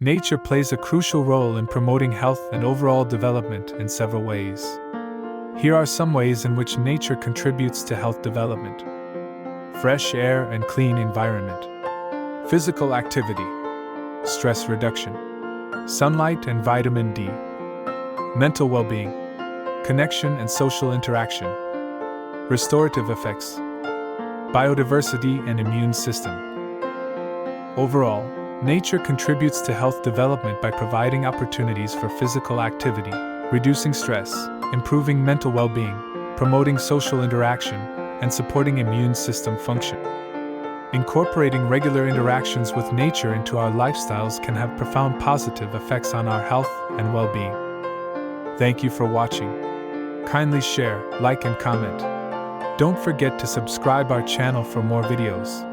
Nature plays a crucial role in promoting health and overall development in several ways. Here are some ways in which nature contributes to health development. Fresh air and clean environment. Physical activity. Stress reduction. Sunlight and vitamin D. Mental well-being. Connection and social interaction. Restorative effects. Biodiversity and immune system. Overall, nature contributes to health development by providing opportunities for physical activity, reducing stress, improving mental well-being, promoting social interaction, and supporting immune system function. Incorporating regular interactions with nature into our lifestyles can have profound positive effects on our health and well-being. Thank you for watching. Kindly share, like, and comment. Don't forget to subscribe our channel for more videos.